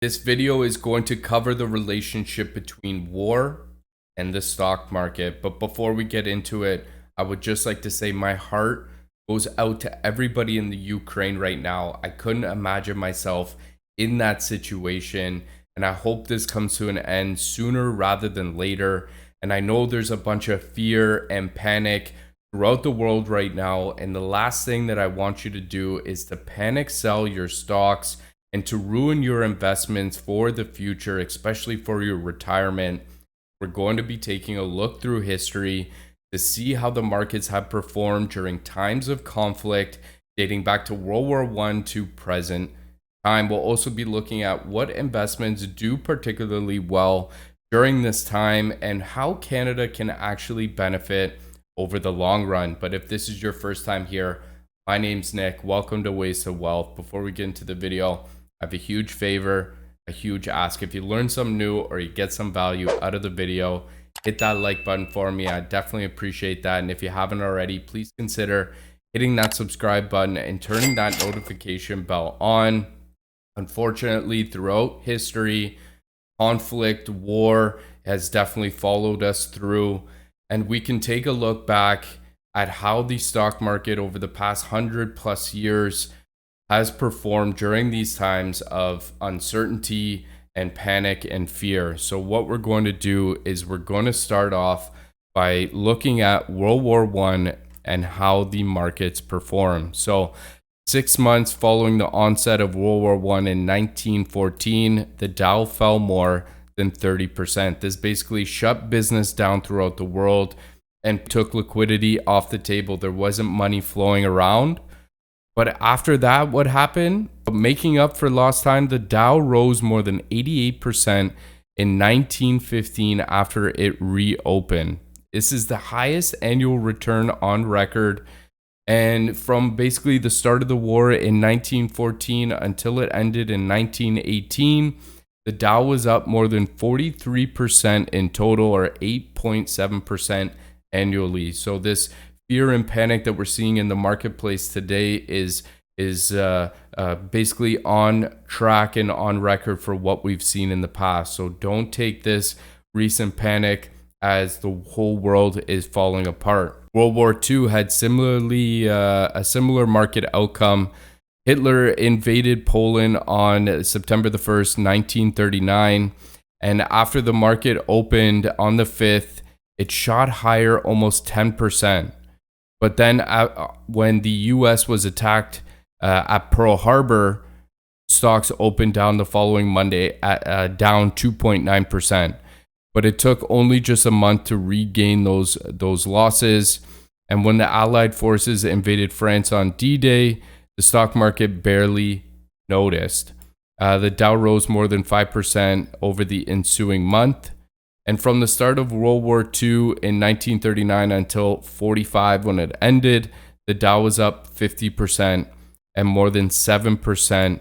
This video is going to cover the relationship between war and the stock market. But before we get into it, I would just like to say my heart goes out to everybody in the Ukraine right now. I couldn't imagine myself in that situation. And I hope this comes to an end sooner rather than later. And I know there's a bunch of fear and panic throughout the world right now. And the last thing that I want you to do is to panic sell your stocks and to ruin your investments for the future, especially for your retirement. We're going to be taking a look through history to see how the markets have performed during times of conflict dating back to World War I to present time. We'll also be looking at what investments do particularly well during this time and how Canada can actually benefit over the long run. But if this is your first time here, my name's Nick. Welcome to Ways to Wealth. Before we get into the video, I have a huge favor, a huge ask. If you learn something new or you get some value out of the video, hit that like button for me. I definitely appreciate that. And if you haven't already, please consider hitting that subscribe button and turning that notification bell on. Unfortunately, throughout history, conflict, war has definitely followed us through. And we can take a look back at how the stock market over the past 100+ years has performed during these times of uncertainty and panic and fear. So what we're going to do is we're going to start off by looking at World War I and how the markets perform. So 6 months following the onset of World War I in 1914, the Dow fell more than 30%. This basically shut business down throughout the world and took liquidity off the table. There wasn't money flowing around. But after that, what happened? Making up for lost time, the Dow rose more than 88% in 1915 after it reopened. This is the highest annual return on record. And from basically the start of the war in 1914 until it ended in 1918, the Dow was up more than 43% in total, or 8.7% annually. So this fear and panic that we're seeing in the marketplace today is basically on track and on record for what we've seen in the past. So don't take this recent panic as the whole world is falling apart. World War II had similarly a similar market outcome. Hitler invaded Poland on September the 1st, 1939, and after the market opened on the 5th, it shot higher almost 10%. But then when the U.S. was attacked at Pearl Harbor, stocks opened down the following Monday at down 2.9%. But it took only just a month to regain those losses. And when the Allied forces invaded France on D-Day, the stock market barely noticed. The Dow rose more than 5% over the ensuing month. And from the start of World War II in 1939 until 45 when it ended, the Dow was up 50% and more than 7%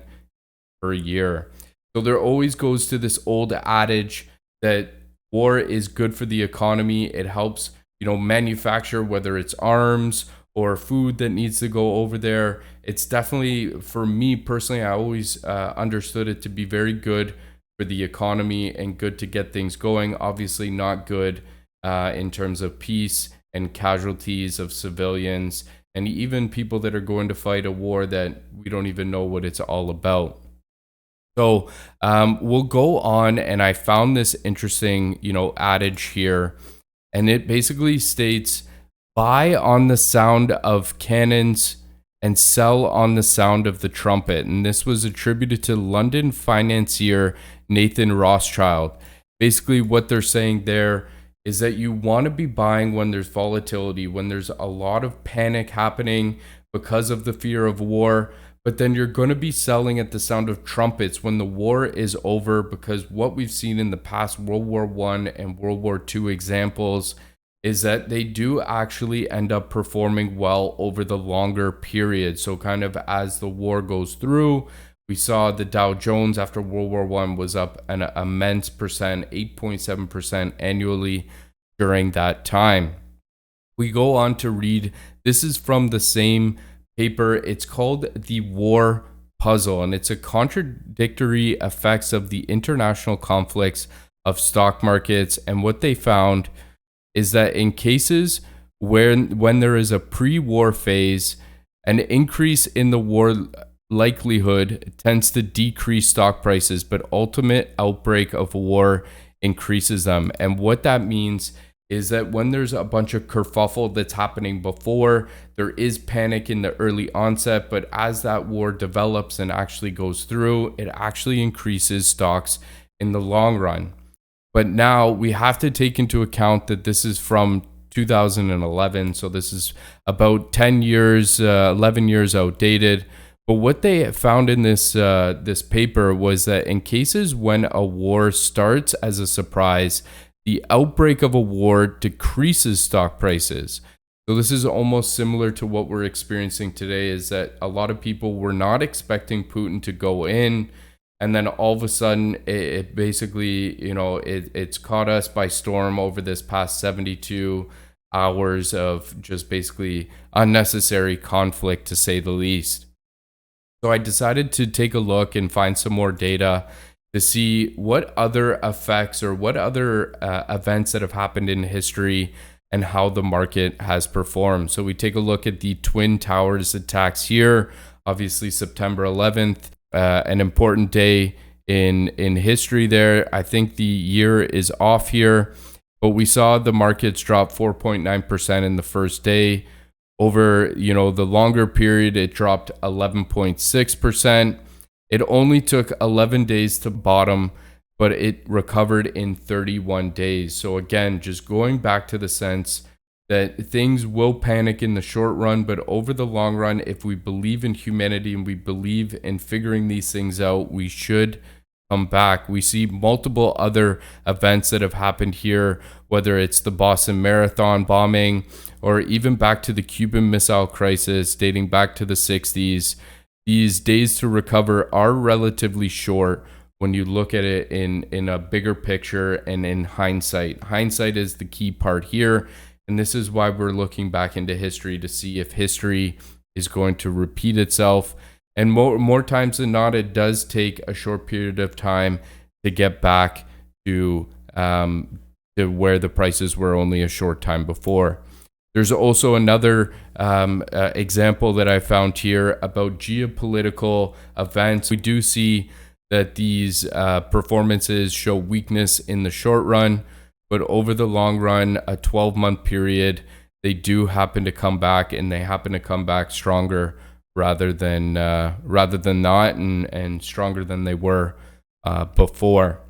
per year. So there always goes to this old adage that war is good for the economy. It helps, manufacture, whether it's arms or food that needs to go over there. It's definitely, for me personally, I always understood it to be very good for the economy and good to get things going. Obviously not good in terms of peace and casualties of civilians and even people that are going to fight a war that we don't even know what it's all about. So we'll go on, and I found this interesting, adage here, and it basically states, buy on the sound of cannons and sell on the sound of the trumpet. And this was attributed to London financier Nathan Rothschild. Basically, what they're saying there is that you want to be buying when there's volatility, when there's a lot of panic happening because of the fear of war, but then you're going to be selling at the sound of trumpets when the war is over, because what we've seen in the past World War I and World War II examples is that they do actually end up performing well over the longer period. So kind of as the war goes through, we saw the Dow Jones after World War I was up an immense percent, 8.7% annually during that time. We go on to read, this is from the same paper. It's called The War puzzle, and it's a contradictory effects of the international conflicts of stock markets. And what they found is that in cases where when there is a pre-war phase, an increase in the war likelihood tends to decrease stock prices, but ultimate outbreak of war increases them. And what that means is that when there's a bunch of kerfuffle that's happening before, there is panic in the early onset, but as that war develops and actually goes through, it actually increases stocks in the long run. But now we have to take into account that this is from 2011, so this is about 10 years, 11 years outdated. But what they found in this paper was that in cases when a war starts as a surprise, the outbreak of a war decreases stock prices. So this is almost similar to what we're experiencing today, is that a lot of people were not expecting Putin to go in, and then all of a sudden it basically, it's caught us by storm over this past 72 hours of just basically unnecessary conflict, to say the least. So I decided to take a look and find some more data to see what other effects or what other events that have happened in history and how the market has performed. So we take a look at the Twin Towers attacks here, obviously September 11th, an important day in history there. I think the year is off here, but we saw the markets drop 4.9% in the first day. Over, the longer period, it dropped 11.6%. It only took 11 days to bottom, but it recovered in 31 days. So again, just going back to the sense that things will panic in the short run, but over the long run, if we believe in humanity and we believe in figuring these things out, we should come back. We see multiple other events that have happened here, whether it's the Boston Marathon bombing or even back to the Cuban Missile Crisis dating back to the 60s. These days to recover are relatively short when you look at it in a bigger picture and in hindsight. Hindsight is the key part here, and this is why we're looking back into history to see if history is going to repeat itself. And more times than not, it does take a short period of time to get back to where the prices were only a short time before. There's also another example that I found here about geopolitical events. We do see that these performances show weakness in the short run, but over the long run, a 12-month period, they do happen to come back, and they happen to come back stronger rather than not, and stronger than they were before.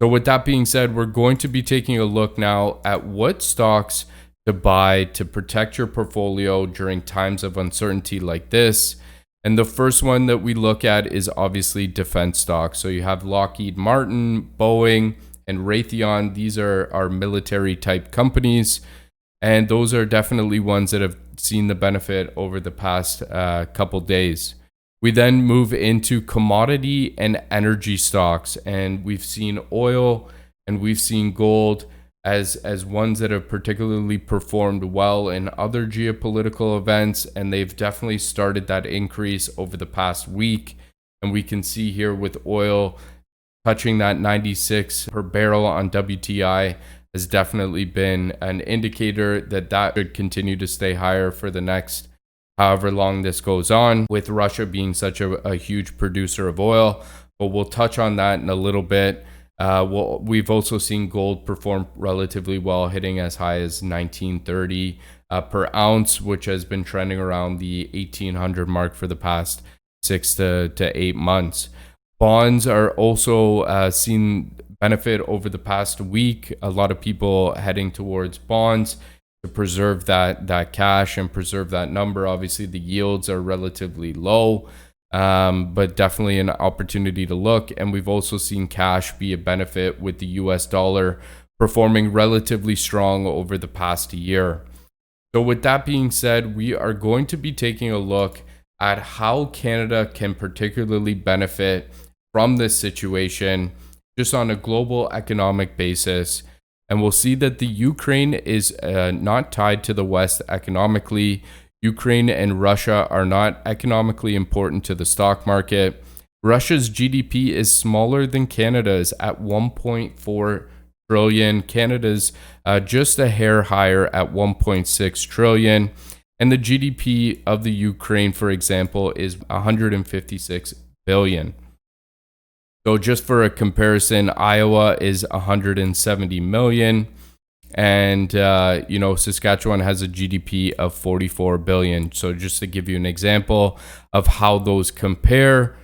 So with that being said, we're going to be taking a look now at what stocks to buy to protect your portfolio during times of uncertainty like this. And the first one that we look at is obviously defense stocks. So you have Lockheed Martin, Boeing, and Raytheon. These are military type companies, and those are definitely ones that have seen the benefit over the past couple days. We then move into commodity and energy stocks, and we've seen oil and we've seen gold as ones that have particularly performed well in other geopolitical events, and they've definitely started that increase over the past week. And we can see here with oil touching that 96 per barrel on WTI has definitely been an indicator that should continue to stay higher for the next however long this goes on, with Russia being such a huge producer of oil. But we'll touch on that in a little bit. We've also seen gold perform relatively well, hitting as high as 1930 per ounce, which has been trending around the 1800 mark for the past 6 to 8 months. Bonds are also seen benefit over the past week. A lot of people heading towards bonds to preserve that cash and preserve that number. Obviously, the yields are relatively low, but definitely an opportunity to look. And we've also seen cash be a benefit, with the US dollar performing relatively strong over the past year. So with that being said, we are going to be taking a look at how Canada can particularly benefit from this situation just on a global economic basis. And we'll see that the Ukraine is not tied to the West economically. Ukraine and Russia are not economically important to the stock market. Russia's GDP is smaller than Canada's at 1.4 trillion. Canada's just a hair higher at 1.6 trillion. And the GDP of the Ukraine, for example, is 156 billion. So just for a comparison, Iowa is 170 million. And, Saskatchewan has a GDP of 44 billion. So just to give you an example of how those compare.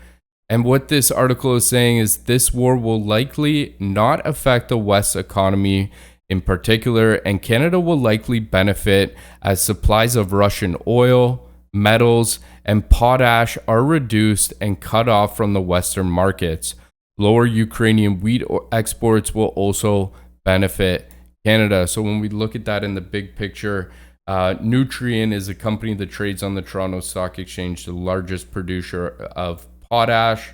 And what this article is saying is this war will likely not affect the West's economy in particular, and Canada will likely benefit as supplies of Russian oil, metals, and potash are reduced and cut off from the Western markets. Lower Ukrainian wheat exports will also benefit Canada. So when we look at that in the big picture, Nutrien is a company that trades on the Toronto Stock Exchange, the largest producer of potash.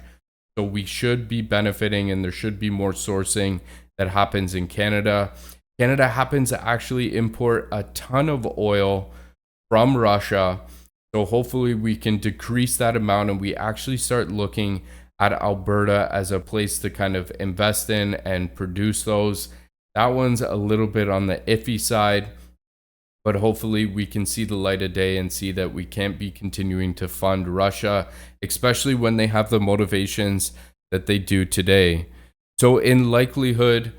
So we should be benefiting, and there should be more sourcing that happens in Canada. Canada happens to actually import a ton of oil from Russia. So hopefully we can decrease that amount and we actually start looking at Alberta as a place to kind of invest in and produce those. That one's a little bit on the iffy side, but hopefully we can see the light of day and see that we can't be continuing to fund Russia, especially when they have the motivations that they do today. So in likelihood,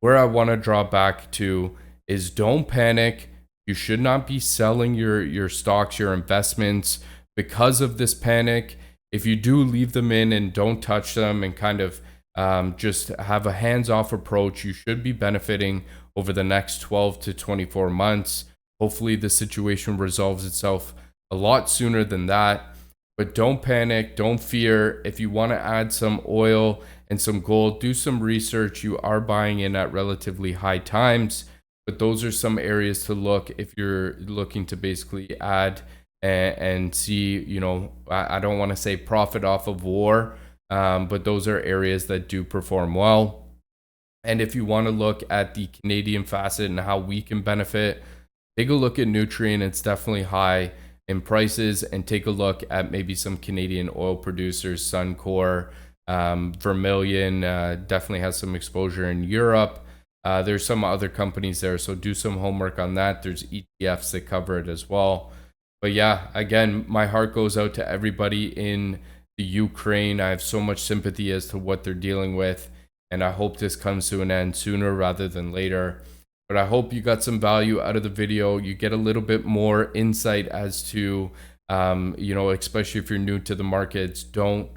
where I want to draw back to is don't panic. You should not be selling your stocks, your investments because of this panic. If you do, leave them in and don't touch them and kind of just have a hands-off approach. You should be benefiting over the next 12 to 24 months. Hopefully the situation resolves itself a lot sooner than that. But don't panic, don't fear. If you want to add some oil and some gold, do some research. You are buying in at relatively high times, but those are some areas to look if you're looking to basically add and see, I don't want to say profit off of war, but those are areas that do perform well. And if you want to look at the Canadian facet and how we can benefit, take a look at Nutrien. It's definitely high in prices, and take a look at maybe some Canadian oil producers, Suncor, Vermilion definitely has some exposure in Europe. There's some other companies there, so do some homework on that. There's ETFs that cover it as well. But yeah, again, my heart goes out to everybody in the Ukraine. I have so much sympathy as to what they're dealing with, and I hope this comes to an end sooner rather than later. But I hope you got some value out of the video. You get a little bit more insight as to, especially if you're new to the markets, don't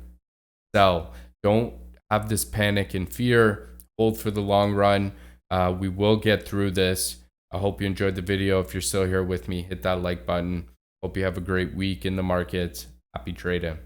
sell. Don't have this panic and fear. Hold for the long run. We will get through this. I hope you enjoyed the video. If you're still here with me, hit that like button. Hope you have a great week in the markets. Happy trading.